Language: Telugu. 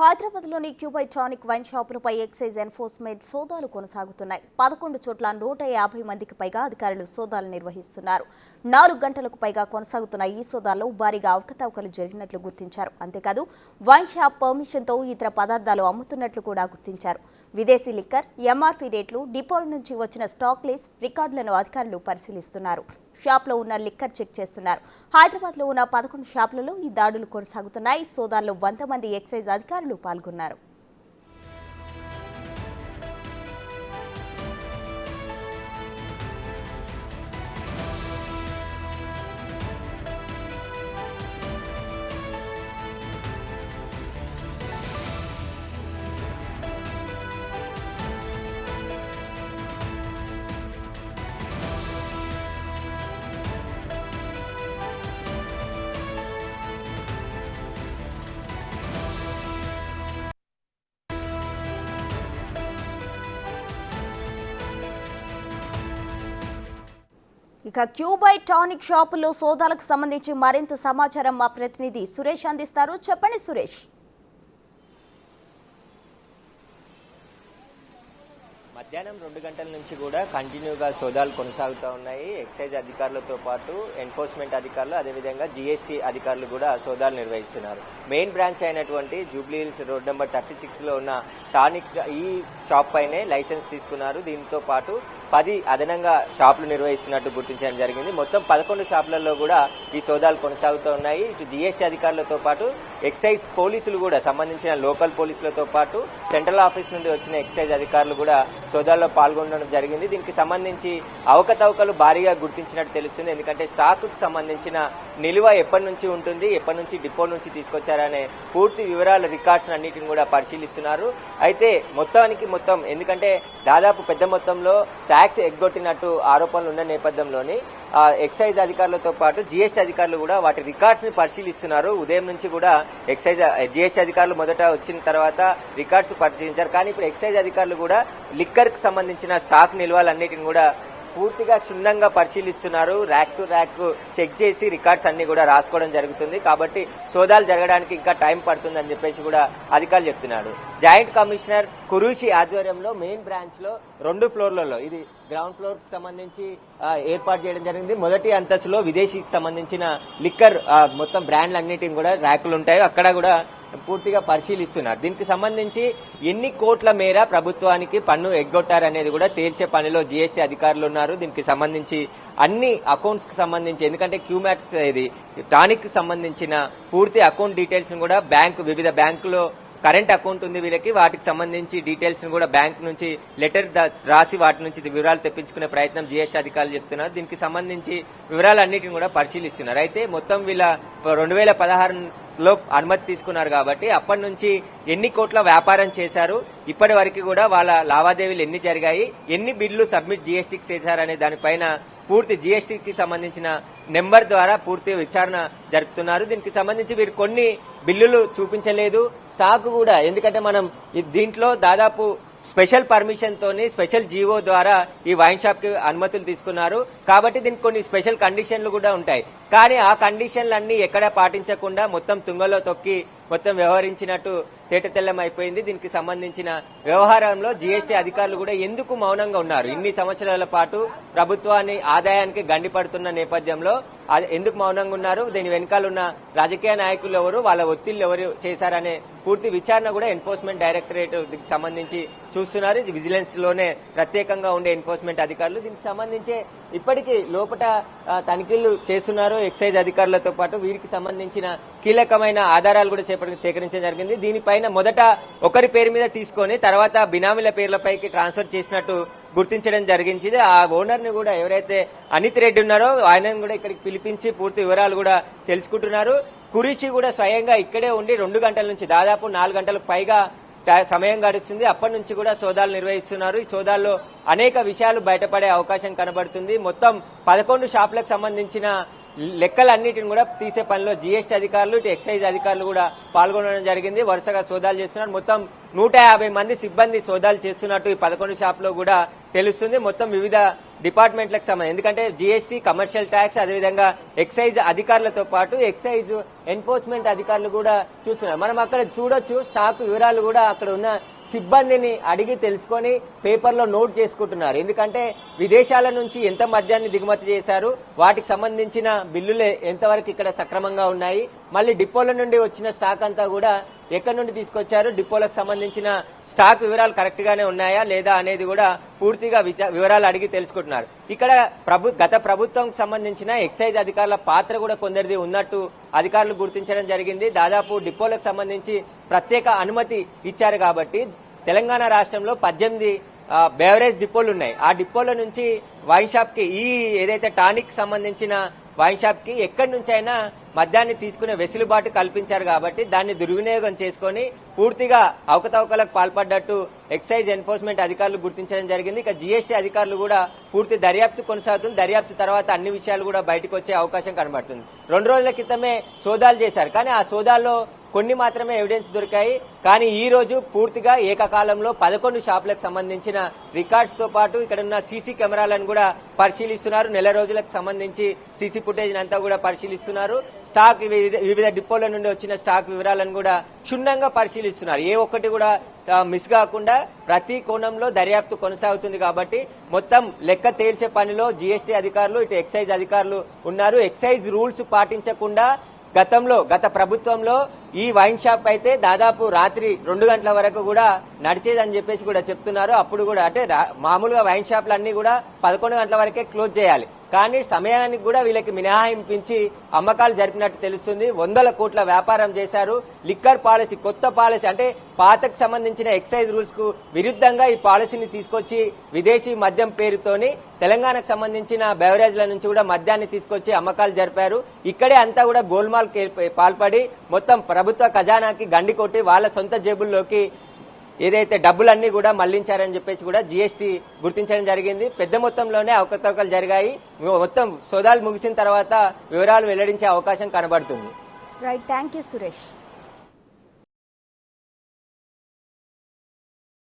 హైదరాబాద్లోని క్యూబై టానిక్ వైన్ షాపులపై ఎక్సైజ్ ఎన్ఫోర్స్మెంట్ సోదాలు కొనసాగుతున్నాయి. 11 చోట్ల 150 మందికి పైగా అధికారులు సోదాలు నిర్వహిస్తున్నారు. 4 గంటలకు పైగా కొనసాగుతున్న ఈ సోదాల్లో భారీగా అవకతవకలు జరిగినట్లు గుర్తించారు. అంతేకాదు వైన్ షాప్ పర్మిషన్తో ఇతర పదార్థాలు అమ్ముతున్నట్లు కూడా గుర్తించారు. విదేశీ లిక్కర్, ఎంఆర్పీ రేట్లు, డిపోల నుంచి వచ్చిన స్టాక్ లిస్ట్, రికార్డులను అధికారులు పరిశీలిస్తున్నారు. షాప్లో ఉన్న లిక్కర్ చెక్ చేస్తున్నారు. హైదరాబాద్లో ఉన్న 11 షాపులలో ఈ దాడులు కొనసాగుతున్నాయి. సోదాల్లో 100 మంది ఎక్సైజ్ అధికారులు పాల్గొన్నారు. ఇక క్యూబై టానిక్ షాపుల్లో సోదాలకు సంబంధించి మరింత సమాచారం మా ప్రతినిధి సురేష్ అందిస్తారు. చెప్పండి సురేష్. మధ్యాహ్నం 2 గంటల నుంచి కూడా కంటిన్యూగా సోదాలు కొనసాగుతూ ఉన్నాయి. ఎక్సైజ్ అధికారులతో పాటు ఎన్ఫోర్స్మెంట్ అధికారులు, అదేవిధంగా జీఎస్టీ అధికారులు కూడా సోదాలు నిర్వహిస్తున్నారు. మెయిన్ బ్రాంచ్ అయినటువంటి జూబ్లీ హిల్స్ రోడ్ నెంబర్ 36లో ఉన్న టానిక్ ఈ షాప్ పైనే లైసెన్స్ తీసుకున్నారు. దీంతో పాటు 10 అదనంగా షాపులు నిర్వహిస్తున్నట్టు గుర్తించడం జరిగింది. మొత్తం 11 షాపులలో కూడా ఈ సోదాలు కొనసాగుతూ ఉన్నాయి. ఇటు జీఎస్టీ అధికారులతో పాటు ఎక్సైజ్ పోలీసులు కూడా, సంబంధించిన లోకల్ పోలీసులతో పాటు సెంట్రల్ ఆఫీస్ నుండి వచ్చిన ఎక్సైజ్ అధికారులు కూడా సోదాల్లో పాల్గొనడం జరిగింది. దీనికి సంబంధించి అవకతవకలు భారీగా గుర్తించినట్టు తెలుస్తుంది. ఎందుకంటే స్టాక్ కు సంబంధించిన నిలువ ఎప్పటి నుంచి ఉంటుంది, ఎప్పటి నుంచి డిపో నుంచి తీసుకొచ్చారనే పూర్తి వివరాల రికార్డ్స్ అన్నిటిని కూడా పరిశీలిస్తున్నారు. అయితే మొత్తం ఎందుకంటే దాదాపు పెద్ద మొత్తంలో ట్యాక్స్ ఎగ్గొట్టినట్టు ఆరోపణలు ఉన్న నేపథ్యంలోని ఎక్సైజ్ అధికారులతో పాటు జీఎస్టీ అధికారులు కూడా వాటి రికార్డ్స్ ని పరిశీలిస్తున్నారు. ఉదయం నుంచి కూడా జీఎస్టీ అధికారులు మొదట వచ్చిన తర్వాత రికార్డ్స్ పరిశీలించారు. కానీ ఇప్పుడు ఎక్సైజ్ అధికారులు కూడా లిక్కర్ కు సంబంధించిన స్టాక్ నిల్వలన్నిటిని కూడా పూర్తిగా క్షుణ్ణంగా పరిశీలిస్తున్నారు. ర్యాక్ టు ర్యాక్ చెక్ చేసి రికార్డ్స్ అన్ని కూడా రాసుకోవడం జరుగుతుంది. కాబట్టి సోదాలు జరగడానికి ఇంకా టైం పడుతుందని చెప్పేసి కూడా అధికారులు చెప్తున్నారు. జాయింట్ కమిషనర్ కురూషి ఆధ్వర్యంలో మెయిన్ బ్రాంచ్ లో 2 ఫ్లోర్లలో, ఇది గ్రౌండ్ ఫ్లోర్ కి సంబంధించి ఏర్పాటు చేయడం జరిగింది. మొదటి అంతస్తులో విదేశీకి సంబంధించిన లిక్కర్ మొత్తం బ్రాండ్లు అన్నిటిని కూడా ర్యాకులు ఉంటాయి, అక్కడ కూడా పూర్తిగా పరిశీలిస్తున్నారు. దీనికి సంబంధించి ఎన్ని కోట్ల మేర ప్రభుత్వానికి పన్ను ఎగ్గొట్టారనేది కూడా తేల్చే పనిలో జీఎస్టీ అధికారులు ఉన్నారు. దీనికి సంబంధించి అన్ని అకౌంట్స్ కి సంబంధించి, ఎందుకంటే క్యూమ్యాట్ ఇది టానిక్ కి సంబంధించిన పూర్తి అకౌంట్ డీటెయిల్స్ కూడా వివిధ బ్యాంకులో కరెంట్ అకౌంట్ ఉంది వీళ్ళకి, వాటికి సంబంధించి డీటెయిల్స్ కూడా బ్యాంక్ నుంచి లెటర్ రాసి వాటి నుంచి వివరాలు తెప్పించుకునే ప్రయత్నం జీఎస్టీ అధికారులు చెప్తున్నారు. దీనికి సంబంధించి వివరాలన్నిటిని కూడా పరిశీలిస్తున్నారు. అయితే మొత్తం వీళ్ళ 2016లో అనుమతి తీసుకున్నారు కాబట్టి అప్పటి నుంచి ఎన్ని కోట్ల వ్యాపారం చేశారు, ఇప్పటి వరకు కూడా వాళ్ళ లావాదేవీలు ఎన్ని జరిగాయి, ఎన్ని బిల్లు సబ్మిట్ జీఎస్టీకి చేశారనే దానిపైన పూర్తి జీఎస్టీకి సంబంధించిన నెంబర్ ద్వారా పూర్తి విచారణ జరుపుతున్నారు. దీనికి సంబంధించి వీరు కొన్ని బిల్లులు చూపించలేదు, స్టాక్ కూడా, ఎందుకంటే మనం దీంట్లో దాదాపు స్పెషల్ పర్మిషన్ తోని స్పెషల్ జీవో ద్వారా ఈ వైన్ షాప్ కి అనుమతులు తీసుకున్నారు. కాబట్టి దీనికి కొన్ని స్పెషల్ కండిషన్లు కూడా ఉంటాయి. కానీ ఆ కండిషన్లన్నీ ఎక్కడా పాటించకుండా మొత్తం తుంగలో తొక్కి మొత్తం వ్యవహరించినట్టు తేటతెల్లం అయిపోయింది. దీనికి సంబంధించిన వ్యవహారంలో జీఎస్టీ అధికారులు కూడా ఎందుకు మౌనంగా ఉన్నారు? ఇన్ని సంవత్సరాల పాటు ప్రభుత్వాన్ని ఆదాయానికి గండిపడుతున్న నేపథ్యంలో ఎందుకు మౌనంగా ఉన్నారు? దీని వెనకాల ఉన్న రాజకీయ నాయకులు ఎవరు, వాళ్ళ ఒత్తిళ్లు ఎవరు చేశారనే పూర్తి విచారణ కూడా ఎన్ఫోర్స్మెంట్ డైరెక్టరేట్ దీనికి సంబంధించి చూస్తున్నారు. విజిలెన్స్ లోనే ప్రత్యేకంగా ఉండే ఎన్ఫోర్స్మెంట్ అధికారులు దీనికి సంబంధించి ఇప్పటికీ లోపల తనిఖీలు చేస్తున్నారు. ఎక్సైజ్ అధికారులతో పాటు వీరికి సంబంధించిన కీలకమైన ఆధారాలు కూడా సేకరించడం జరిగింది. దీనిపైన మొదట ఒకరి పేరు మీద తీసుకొని తర్వాత బినామీల పేర్లపైకి ట్రాన్స్ఫర్ చేసినట్టు గుర్తించడం జరిగింది. ఆ ఓనర్ ని కూడా, ఎవరైతే అనిత్ రెడ్డి ఉన్నారో ఆయనను కూడా ఇక్కడికి పిలిపించి పూర్తి వివరాలు కూడా తెలుసుకుంటున్నారు. కురిషి కూడా స్వయంగా ఇక్కడే ఉండి 2 గంటల నుంచి దాదాపు 4 గంటలకు పైగా సమయం గడుస్తుంది. అప్పటి నుంచి కూడా సోదాలు నిర్వహిస్తున్నారు. ఈ సోదాల్లో అనేక విషయాలు బయటపడే అవకాశం కనబడుతుంది. మొత్తం 11 షాపులకు సంబంధించిన లెక్కలన్నిటిని కూడా తీసే పనిలో జీఎస్టీ అధికారులు, ఇటు ఎక్సైజ్ అధికారులు కూడా పాల్గొనడం జరిగింది. వరుసగా సోదాలు చేస్తున్నారు. మొత్తం 150 మంది సిబ్బంది సోదాలు చేస్తున్నట్టు ఈ 11 షాపులో కూడా తెలుస్తుంది. మొత్తం వివిధ డిపార్ట్మెంట్లకు సంబంధించి, ఎందుకంటే జీఎస్టీ, కమర్షియల్ ట్యాక్స్, అదేవిధంగా ఎక్సైజ్ అధికారులతో పాటు ఎక్సైజ్ ఎన్ఫోర్స్మెంట్ అధికారులు కూడా చూస్తున్నారు. మనం అక్కడ చూడొచ్చు స్టాక్ వివరాలు కూడా అక్కడ ఉన్న సిబ్బందిని అడిగి తెలుసుకొని పేపర్లో నోట్ చేసుకుంటున్నారు. ఎందుకంటే విదేశాల నుంచి ఎంత మద్యాన్ని దిగుమతి చేశారు, వాటికి సంబంధించిన బిల్లులు ఎంతవరకు ఇక్కడ సక్రమంగా ఉన్నాయి, మళ్ళీ డిపోల నుండి వచ్చిన స్టాక్ అంతా కూడా ఎక్కడి నుండి తీసుకొచ్చారు, డిపోలకు సంబంధించిన స్టాక్ వివరాలు కరెక్ట్ గానే ఉన్నాయా లేదా అనేది కూడా పూర్తిగా వివరాలు అడిగి తెలుసుకుంటున్నారు. ఇక్కడ గత ప్రభుత్వంకి సంబంధించిన ఎక్సైజ్ అధికారుల పాత్ర కూడా కొందరిది ఉన్నట్టు అధికారులు గుర్తించడం జరిగింది. దాదాపు డిపోలకు సంబంధించి ప్రత్యేక అనుమతి ఇచ్చారు కాబట్టి తెలంగాణ రాష్ట్రంలో 18 బెవరేజ్ డిపోలు ఉన్నాయి. ఆ డిపోల నుంచి వైన్ షాప్ కి, ఈ ఏదైతే టానిక్ సంబంధించిన వైన్ షాప్ కి ఎక్కడి నుంచి అయినా మద్యాన్ని తీసుకునే వెసులుబాటు కల్పించారు కాబట్టి దాన్ని దుర్వినియోగం చేసుకుని పూర్తిగా అవకతవకలకు పాల్పడ్డట్టు ఎక్సైజ్ ఎన్ఫోర్స్మెంట్ అధికారులు గుర్తించడం జరిగింది. ఇక జీఎస్టీ అధికారులు కూడా పూర్తి దర్యాప్తు కొనసాగుతుంది. దర్యాప్తు తర్వాత అన్ని విషయాలు కూడా బయటకు వచ్చే అవకాశం కనబడుతుంది. 2 రోజుల క్రితమే సోదాలు చేశారు, కానీ ఆ సోదాల్లో కొన్ని మాత్రమే ఎవిడెన్స్ దొరికాయి. కానీ ఈ రోజు పూర్తిగా ఏకకాలంలో 11 షాపులకు సంబంధించిన రికార్డ్స్ తో పాటు ఇక్కడ ఉన్న సీసీ కెమెరాలను కూడా పరిశీలిస్తున్నారు. నెల రోజులకు సంబంధించి సీసీ ఫుటేజ్ అంతా కూడా పరిశీలిస్తున్నారు. స్టాక్ వివిధ డిపోల నుండి వచ్చిన స్టాక్ వివరాలను కూడా క్షుణ్ణంగా పరిశీలిస్తున్నారు. ఏ ఒక్కటి కూడా మిస్ కాకుండా ప్రతి కోణంలో దర్యాప్తు కొనసాగుతుంది. కాబట్టి మొత్తం లెక్క తేల్చే పనిలో జీఎస్టీ అధికారులు, ఇటు ఎక్సైజ్ అధికారులు ఉన్నారు. ఎక్సైజ్ రూల్స్ పాటించకుండా గత ప్రభుత్వంలో ఈ వైన్ షాప్ అయితే దాదాపు రాత్రి 2 గంటల వరకు కూడా నడిచేదని చెప్పేసి కూడా చెప్తున్నారు. అప్పుడు కూడా అంటే మామూలుగా వైన్ షాపులు అన్ని కూడా 11 గంటల వరకే క్లోజ్ చేయాలి, కానీ సమయానికి కూడా వీళ్ళకి మినహాయింపించి అమ్మకాలు జరిపినట్టు తెలుస్తుంది. 100 కోట్ల వ్యాపారం చేశారు. లిక్కర్ పాలసీ, కొత్త పాలసీ అంటే పాతకు సంబంధించిన ఎక్సైజ్ రూల్స్ కు విరుద్ధంగా ఈ పాలసీని తీసుకొచ్చి విదేశీ మద్యం పేరుతోని తెలంగాణకు సంబంధించిన బెవరేజ్ల నుంచి కూడా మద్యాన్ని తీసుకొచ్చి అమ్మకాలు జరిపారు. ఇక్కడే అంతా కూడా గోల్మాల్ పాల్పడి మొత్తం ప్రభుత్వ ఖజానాకి గండి కొట్టి వాళ్ళ సొంత జేబుల్లోకి ఏదైతే డబ్బులన్నీ కూడా మళ్లించారని చెప్పేసి కూడా జీఎస్టీ గుర్తించడం జరిగింది. పెద్ద మొత్తంలోనే అవకతవకలు జరిగాయి. మొత్తం సోదాలు ముగిసిన తర్వాత వివరాలు వెల్లడించే అవకాశం కనబడుతుంది. Right, thank you Suresh.